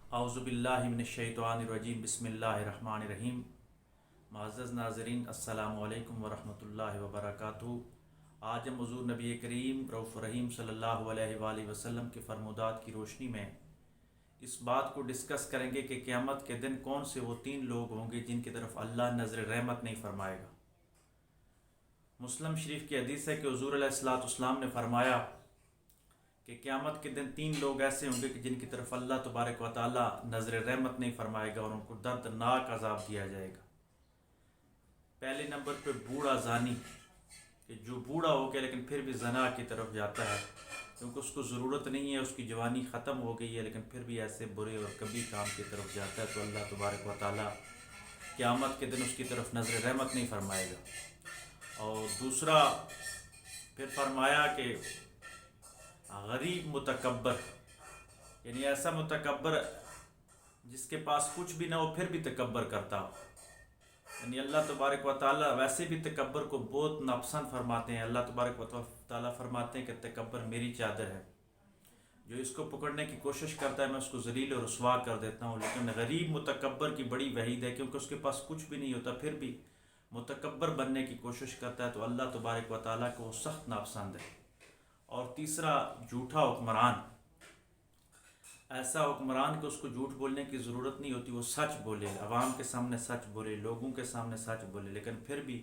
اعوذ باللہ من الشیطان الرجیم بسم اللہ الرحمن الرحیم۔ معزز ناظرین، السلام علیکم ورحمۃ اللہ وبرکاتہ۔ آج ہم حضور نبی کریم رؤوف رحیم صلی اللہ علیہ وآلہ وسلم کے فرمودات کی روشنی میں اس بات کو ڈسکس کریں گے کہ قیامت کے دن کون سے وہ 3 لوگ ہوں گے جن کی طرف اللہ نظر رحمت نہیں فرمائے گا۔ مسلم شریف کی حدیث ہے کہ حضور علیہ الصلوۃ والسلام نے فرمایا کہ قیامت کے دن 3 لوگ ایسے ہوں گے کہ جن کی طرف اللہ تبارک و تعالی نظر رحمت نہیں فرمائے گا اور ان کو دردناک عذاب دیا جائے گا۔ پہلے نمبر پہ بوڑھا زانی، کہ جو بوڑھا ہو گیا لیکن پھر بھی زنا کی طرف جاتا ہے کیونکہ اس کو ضرورت نہیں ہے، اس کی جوانی ختم ہو گئی ہے، لیکن پھر بھی ایسے برے اور کبھی کام کی طرف جاتا ہے تو اللہ تبارک و تعالی قیامت کے دن اس کی طرف نظر رحمت نہیں فرمائے گا۔ اور دوسرا پھر فرمایا کہ غریب متکبر، یعنی ایسا متکبر جس کے پاس کچھ بھی نہ ہو پھر بھی تکبر کرتا ہو، یعنی اللہ تبارک و تعالیٰ ویسے بھی تکبر کو بہت ناپسند فرماتے ہیں۔ اللہ تبارک و تعالیٰ فرماتے ہیں کہ تکبر میری چادر ہے، جو اس کو پکڑنے کی کوشش کرتا ہے میں اس کو ذلیل اور رسوا کر دیتا ہوں۔ لیکن غریب متکبر کی بڑی وعید ہے، کیونکہ اس کے پاس کچھ بھی نہیں ہوتا پھر بھی متکبر بننے کی کوشش کرتا ہے تو اللہ تبارک و تعالیٰ کو سخت ناپسند ہے۔ اور تیسرا جھوٹا حکمران، ایسا حکمران کہ اس کو جھوٹ بولنے کی ضرورت نہیں ہوتی، وہ سچ بولے، عوام کے سامنے سچ بولے، لوگوں کے سامنے سچ بولے، لیکن پھر بھی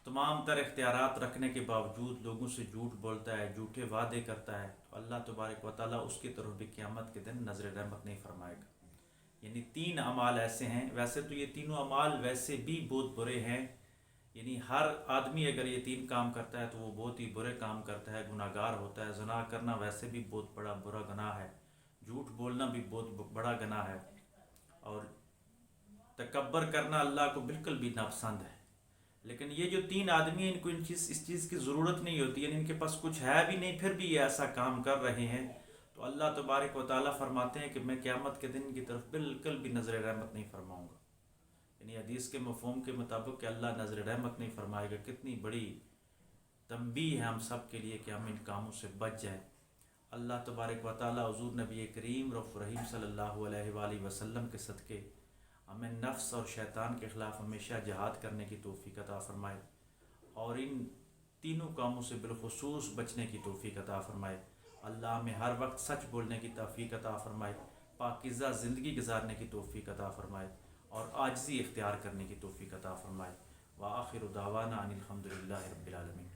تمام تر اختیارات رکھنے کے باوجود لوگوں سے جھوٹ بولتا ہے، جھوٹے وعدے کرتا ہے تو اللہ تبارک و تعالیٰ اس کی طرف بھی قیامت کے دن نظر رحمت نہیں فرمائے گا۔ یعنی 3 اعمال ایسے ہیں، ویسے تو یہ تینوں اعمال ویسے بھی بہت برے ہیں، یعنی ہر آدمی اگر یہ 3 کام کرتا ہے تو وہ بہت ہی برے کام کرتا ہے، گناہ گار ہوتا ہے۔ زنا کرنا ویسے بھی بہت بڑا برا گناہ ہے، جھوٹ بولنا بھی بہت بڑا گناہ ہے، اور تکبر کرنا اللہ کو بالکل بھی ناپسند ہے۔ لیکن یہ جو 3 آدمی ہیں ان کو اس چیز کی ضرورت نہیں ہوتی، یعنی ان کے پاس کچھ ہے بھی نہیں پھر بھی یہ ایسا کام کر رہے ہیں تو اللہ تبارک و تعالیٰ فرماتے ہیں کہ میں قیامت کے دن کی طرف بالکل بھی نظر رحمت نہیں فرماؤں گا۔ یعنی حدیث کے مفہوم کے مطابق کہ اللہ نظر رحمت نہیں فرمائے گا، کتنی بڑی تنبیہ ہے ہم سب کے لیے کہ ہم ان کاموں سے بچ جائیں۔ اللہ تبارک و تعالی حضور نبی کریم رؤوف رحیم صلی اللہ علیہ وآلہ وسلم کے صدقے ہمیں نفس اور شیطان کے خلاف ہمیشہ جہاد کرنے کی توفیق عطا فرمائے، اور ان تینوں کاموں سے بالخصوص بچنے کی توفیق عطا فرمائے۔ اللہ ہمیں ہر وقت سچ بولنے کی توفیق عطا فرمائے، پاکیزہ زندگی گزارنے کی توفیق عطا فرمائے، اور عاجزی اختیار کرنے کی توفیق عطا فرمائے۔ وآخر دعوانا ان الحمد للہ رب العالمین۔